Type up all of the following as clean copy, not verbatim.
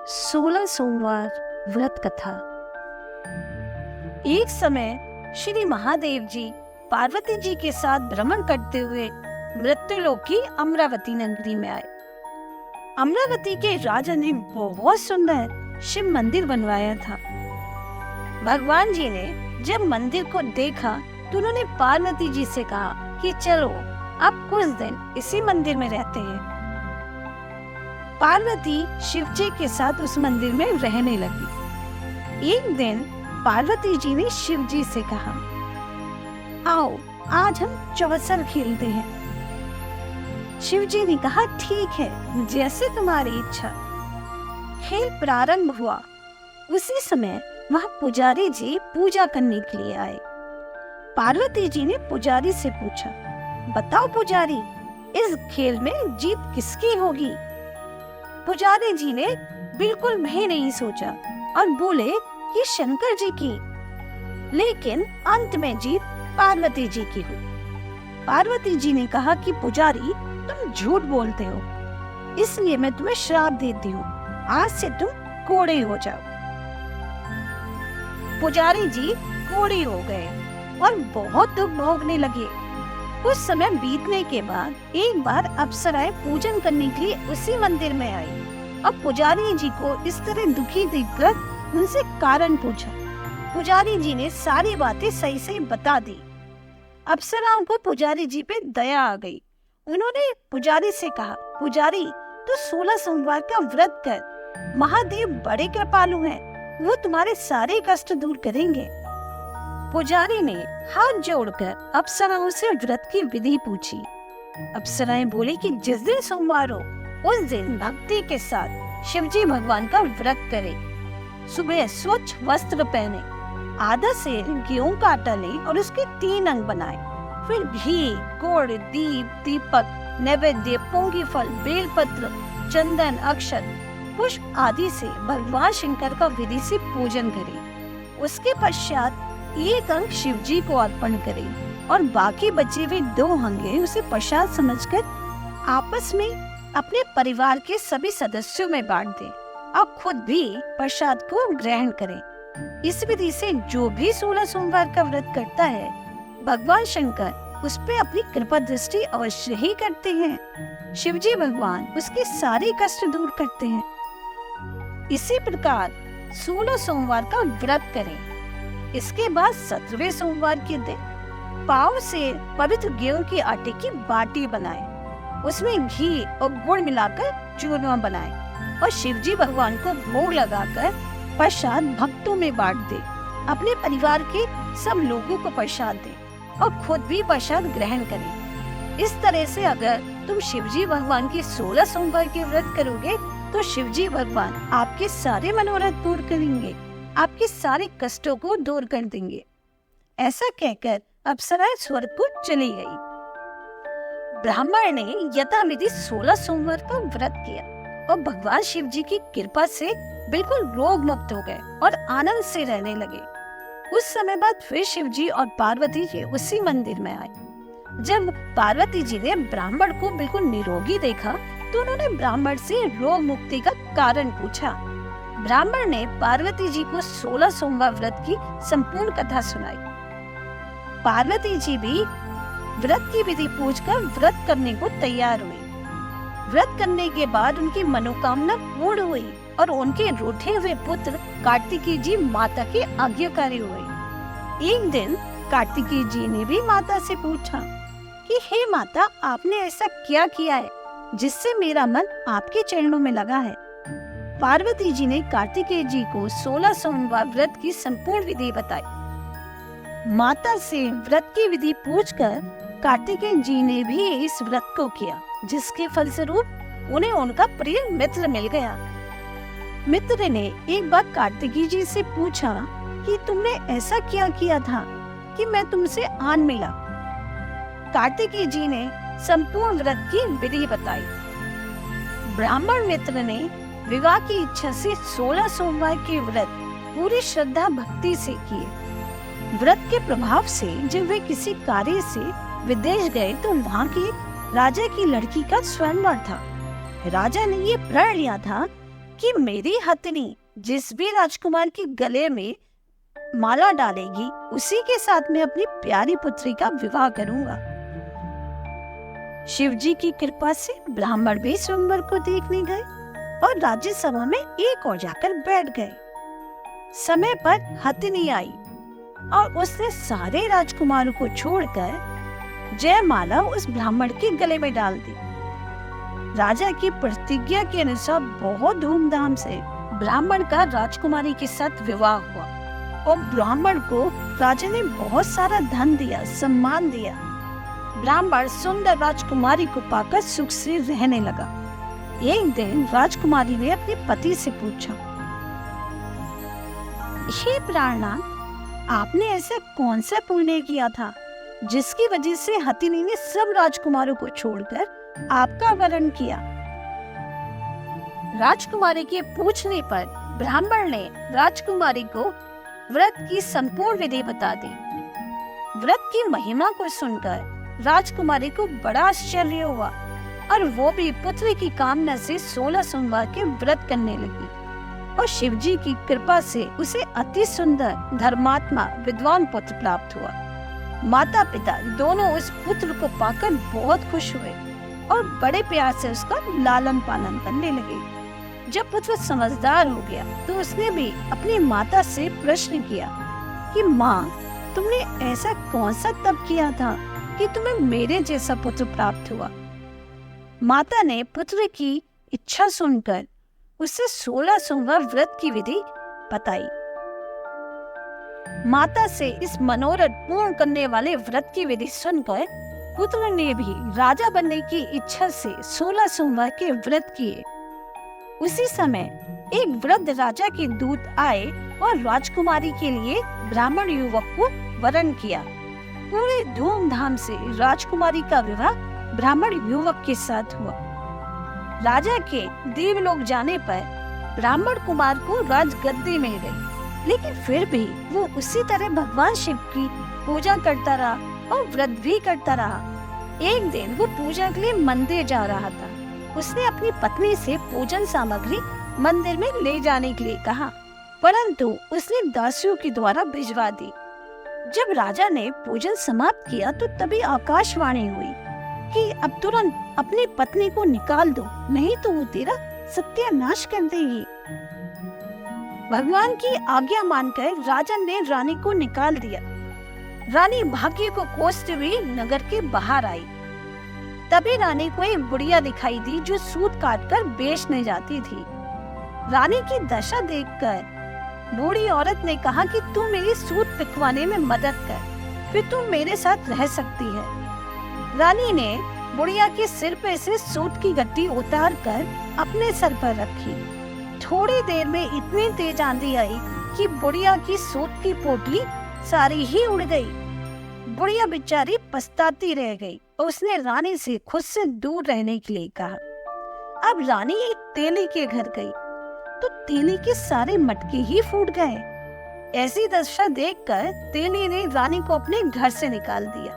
16 सोमवार व्रत कथा। एक समय श्री महादेव जी पार्वती जी के साथ भ्रमण करते हुए मृत्युलोक की अमरावती नगरी में आए। अमरावती के राजा ने बहुत सुंदर शिव मंदिर बनवाया था। भगवान जी ने जब मंदिर को देखा तो उन्होंने पार्वती जी से कहा कि चलो अब कुछ दिन इसी मंदिर में रहते हैं। पार्वती शिव जी के साथ उस मंदिर में रहने लगी। एक दिन पार्वती जी ने शिव जी से कहा, आओ आज हम चौसर खेलते हैं। शिव जी ने कहा, ठीक है, जैसे तुम्हारी इच्छा। खेल प्रारंभ हुआ। उसी समय वहाँ पुजारी जी पूजा करने के लिए आए। पार्वती जी ने पुजारी से पूछा, बताओ पुजारी, इस खेल में जीत किसकी होगी? पुजारी जी ने बिल्कुल भी नहीं सोचा और बोले कि शंकर जी की। लेकिन अंत में जीत पार्वती जी की हुई। पार्वती जी ने कहा कि पुजारी, तुम झूठ बोलते हो, इसलिए मैं तुम्हें श्राप देती हूँ, आज से तुम कोढ़े हो जाओ। पुजारी जी कोढ़े हो गए और बहुत दुख भोगने लगे। कुछ समय बीतने के बाद एक बार अप्सराएं पूजन करने के लिए उसी मंदिर में आई। अब पुजारी जी को इस तरह दुखी देखकर उनसे कारण पूछा। पुजारी जी ने सारी बातें सही सही बता दी। अप्सराओं को पुजारी जी पे दया आ गई। उन्होंने पुजारी से कहा, पुजारी तू 16 सोमवार का व्रत कर, महादेव बड़े कृपालु हैं, वो तुम्हारे सारे कष्ट दूर करेंगे। पुजारी ने हाथ जोड़कर अप्सराओं से व्रत की विधि पूछी। अप्सराएं बोली कि जिस दिन सोमवार हो उस दिन भक्ति के साथ शिवजी भगवान का व्रत करें। सुबह स्वच्छ वस्त्र पहने, आधा सेर गेहूं का आटा लें और उसके 3 अंग बनाएं। फिर घी, गुड़, दीप, दीपक, नैवेद्य, पोंगी फल, बेलपत्र, चंदन, अक्षत, पुष्प आदि से भगवान शंकर का विधि से पूजन करें। उसके पश्चात एक अंग शिव जी को अर्पण करें और बाकी बचे हुए 2 अंगे उसे प्रसाद समझकर आपस में अपने परिवार के सभी सदस्यों में बांट दें और खुद भी प्रसाद को ग्रहण करें। इस विधि से जो भी 16 सोमवार का व्रत करता है, भगवान शंकर उस पे अपनी कृपा दृष्टि अवश्य ही करते हैं। शिवजी भगवान उसके सारे कष्ट दूर करते हैं। इसी प्रकार 16 सोमवार का व्रत करें। इसके बाद 17वें सोमवार के दिन पाव से पवित्र गेहूं के आटे की बाटी बनाएं। उसमें घी और गुड़ मिलाकर चूरमा बनाएं और शिवजी भगवान को भोग लगाकर प्रसाद भक्तों में बांट दें। अपने परिवार के सब लोगों को प्रसाद दें और खुद भी प्रसाद ग्रहण करें। इस तरह से अगर तुम शिवजी भगवान की 16 सोमवार के व्रत करोगे तो शिवजी भगवान आपके सारे मनोरथ पूर्ण करेंगे, आपके सारे कष्टों को दूर कर देंगे। ऐसा कहकर अप्सराएं स्वर्ग को चली गई। ब्राह्मण ने यथाविधि 16 सोमवार का व्रत किया और भगवान शिव जी की कृपा से बिल्कुल रोग मुक्त हो गए और आनंद से रहने लगे। कुछ समय बाद फिर शिव जी और पार्वती जी उसी मंदिर में आए। जब पार्वती जी ने ब्राह्मण को बिल्कुल निरोगी देखा तो उन्होंने ब्राह्मण से रोग मुक्ति का कारण पूछा। ब्राह्मण ने पार्वती जी को 16 सोमवार व्रत की संपूर्ण कथा सुनाई। पार्वती जी भी व्रत की विधि पूछकर व्रत करने को तैयार हुई। व्रत करने के बाद उनकी मनोकामना पूर्ण हुई और उनके रूठे हुए पुत्र कार्तिकेय जी माता के आज्ञाकारी हुए। एक दिन कार्तिकेय जी ने भी माता से पूछा कि हे माता, आपने ऐसा क्या किया है जिससे मेरा मन आपके चरणों में लगा है? पार्वती जी ने कार्तिकेय जी को 16 सोमवार व्रत की संपूर्ण विधि बताई। माता से व्रत की विधि पूछकर कार्तिकेय जी ने भी इस व्रत को किया, जिसके फलस्वरूप उन्हें उनका प्रिय मित्र मिल गया। मित्र ने एक बार कार्तिकेय जी से पूछा कि तुमने ऐसा क्या किया था कि मैं तुमसे आन मिला? कार्तिकेय जी ने संपूर्ण व्रत की विधि बताई। ब्राह्मण मित्र ने विवाह की इच्छा से 16 सोमवार के व्रत पूरी श्रद्धा भक्ति से किए। व्रत के प्रभाव से जब वे किसी कार्य से विदेश गए तो वहाँ के राजा की लड़की का स्वयंवर था। राजा ने ये प्रण लिया था कि मेरी हथिनी जिस भी राजकुमार के गले में माला डालेगी उसी के साथ मैं अपनी प्यारी पुत्री का विवाह करूंगा। शिवजी की कृपा से ब्राह्मण भी स्वयंवर को देखने गए और राज्यसभा में एक और जाकर बैठ गए। समय पर हथिनी आई और उसने सारे राजकुमारों को छोड़कर जयमाला उस ब्राह्मण के गले में डाल दी। राजा की प्रतिज्ञा के अनुसार बहुत धूमधाम से ब्राह्मण का राजकुमारी के साथ विवाह हुआ और ब्राह्मण को राजा ने बहुत सारा धन दिया, सम्मान दिया। ब्राह्मण सुंदर राजकुमारी को पाकर सुख से रहने लगा। एक दिन राजकुमारी ने अपने पति से पूछा, हे प्राणनाथ, आपने ऐसा कौन सा पुण्य किया था जिसकी वजह से हथिनी ने सब राजकुमारों को छोड़कर आपका वरण किया? राजकुमारी के पूछने पर ब्राह्मण ने राजकुमारी को व्रत की संपूर्ण विधि बता दी। व्रत की महिमा को सुनकर राजकुमारी को बड़ा आश्चर्य हुआ और वो भी पुत्र की कामना से 16 सोमवार के व्रत करने लगी और शिवजी की कृपा से उसे अति सुंदर धर्मात्मा विद्वान पुत्र प्राप्त हुआ। माता पिता दोनों उस पुत्र को पाकर बहुत खुश हुए और बड़े प्यार से उसका लालन पालन करने लगे। जब पुत्र समझदार हो गया तो उसने भी अपनी माता से प्रश्न किया कि माँ, तुमने ऐसा कौन सा तप किया था कि तुम्हें मेरे जैसा पुत्र प्राप्त हुआ? माता ने पुत्र की इच्छा सुनकर उसे 16 सोमवार व्रत की विधि बताई। माता से इस मनोरथ पूर्ण करने वाले व्रत की विधि सुनकर पुत्र ने भी राजा बनने की इच्छा से 16 सोमवार के व्रत किए। उसी समय एक वृद्ध राजा के दूत आए और राजकुमारी के लिए ब्राह्मण युवक को वरण किया। पूरे धूमधाम से राजकुमारी का विवाह ब्राह्मण युवक के साथ हुआ। राजा के देवलोक जाने पर ब्राह्मण कुमार को राजगद्दी मिल गई, लेकिन फिर भी वो उसी तरह भगवान शिव की पूजा करता रहा और व्रत भी करता रहा। एक दिन वो पूजा के लिए मंदिर जा रहा था। उसने अपनी पत्नी से पूजन सामग्री मंदिर में ले जाने के लिए कहा, परंतु उसने दासियों के द्वारा भिजवा दी। जब राजा ने पूजन समाप्त किया तो तभी आकाशवाणी हुई कि अब तुरंत अपनी पत्नी को निकाल दो, नहीं तो वो तेरा सत्यानाश कर देगी। भगवान की आज्ञा मानकर राजा ने रानी को निकाल दिया। रानी भाग्य को कोसते हुए नगर के बाहर आई। तभी रानी को एक बुढ़िया दिखाई दी जो सूत काटकर बेचने जाती थी। रानी की दशा देखकर बूढ़ी औरत ने कहा कि तू मेरी सूत पिकवाने में मदद कर, फिर तू मेरे साथ रह सकती है। रानी ने बुढ़िया के सिर पे से सूत की गट्टी उतार कर अपने सर पर रखी। थोड़ी देर में इतनी तेज आंधी आई कि बुढ़िया की सूत की पोटली सारी ही उड़ गई। बुढ़िया बेचारी पछताती रह गई और उसने रानी से खुद से दूर रहने के लिए कहा। अब रानी एक तेली के घर गई तो तेली के सारे मटके ही फूट गए। ऐसी दशा देखकर तेली ने रानी को अपने घर से निकाल दिया।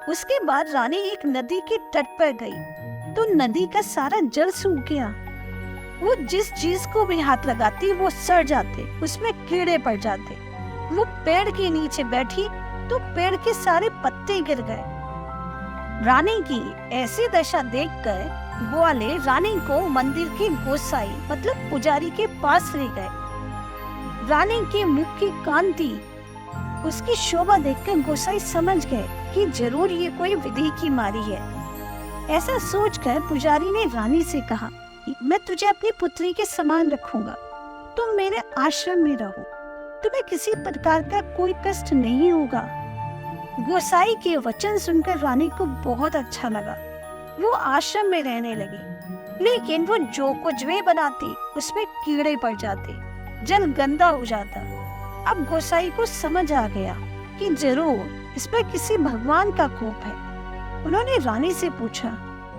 उसके बाद रानी एक नदी के तट पर गई तो नदी का सारा जल सूख गया। वो जिस चीज को भी हाथ लगाती वो सड़ जाते, उसमें कीड़े पड़ जाते। वो पेड़ के नीचे बैठी तो पेड़ के सारे पत्ते गिर गए। रानी की ऐसी दशा देखकर ग्वाले रानी को मंदिर के गोसाई मतलब पुजारी के पास ले गए। रानी के मुख की कांति, उसकी शोभा देखकर गोसाई समझ गए कि जरूर ये कोई विधि की मारी है। ऐसा सोचकर पुजारी ने रानी से कहा, मैं तुझे अपनी पुत्री के समान रखूंगा, तुम मेरे आश्रम में रहो, तुम्हें किसी प्रकार का कोई कष्ट नहीं होगा। गोसाई के वचन सुनकर रानी को बहुत अच्छा लगा। वो आश्रम में रहने लगी, लेकिन वो जो कुछ भी बनाती उसमें कीड़े पड़ जाते, जल गंदा हो जाता। अब गोसाई को समझ आ गया कि जरूर इस पर किसी भगवान का कोप है। उन्होंने रानी से पूछा,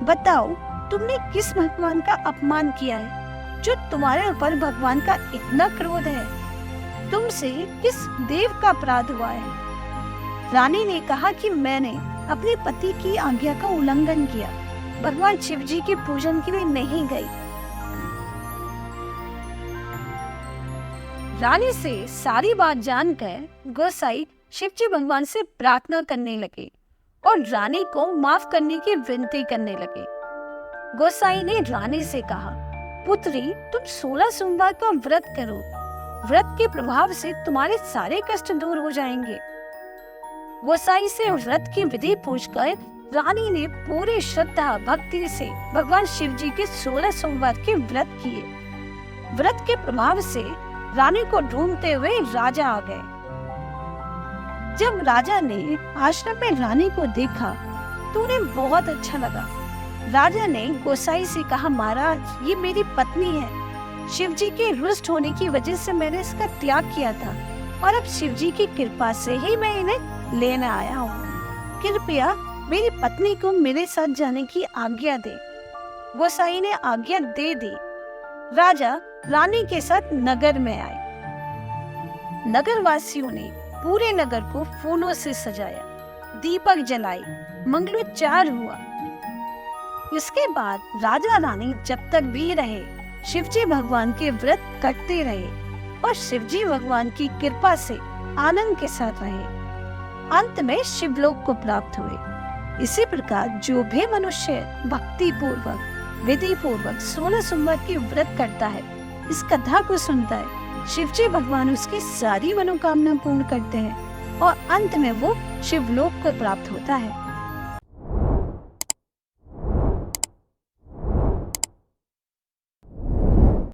बताओ तुमने किस भगवान का अपमान किया है जो तुम्हारे ऊपर भगवान का इतना क्रोध है? तुमसे किस देव का अपराध हुआ है? रानी ने कहा कि मैंने अपने पति की आज्ञा का उल्लंघन किया, भगवान शिव जी के पूजन के लिए नहीं गई। रानी से सारी बात जानकर गोसाई शिवजी भगवान से प्रार्थना करने लगे और रानी को माफ करने की विनती करने लगे। गोसाई ने रानी से कहा, पुत्री, तुम 16 सोमवार का व्रत करो। व्रत के प्रभाव से तुम्हारे सारे कष्ट दूर हो जाएंगे। गोसाई से व्रत की विधि पूछकर रानी ने पूरी श्रद्धा भक्ति से भगवान शिव जी के 16 सोमवार के व्रत किए। व्रत के प्रभाव से रानी को ढूंढते हुए राजा आ गए। जब राजा ने आश्रम में रानी को देखा तो उन्हें बहुत अच्छा लगा। राजा ने गोसाई से कहा, महाराज, ये मेरी पत्नी है। शिवजी के रुष्ट होने की वजह से मैंने इसका त्याग किया था और अब शिवजी की कृपा से ही मैं इन्हें लेने आया हूँ। कृपया मेरी पत्नी को मेरे साथ जाने की आज्ञा दे। गोसाई ने आज्ञा दे दी। राजा रानी के साथ नगर में आए। नगर वासियों ने पूरे नगर को फूलों से सजाया, दीपक जलाए, मंगलोच्चार हुआ। इसके बाद राजा रानी जब तक भी रहे शिवजी भगवान के व्रत करते रहे और शिवजी भगवान की कृपा से आनंद के साथ रहे। अंत में शिवलोक को प्राप्त हुए। इसी प्रकार जो भी मनुष्य भक्ति पूर्वक विधि पूर्वक 16 सोमवार की व्रत करता है, इस कथा को सुनता है, शिवजी भगवान उसकी सारी मनोकामना पूर्ण करते हैं और अंत में वो शिवलोक को प्राप्त होता है।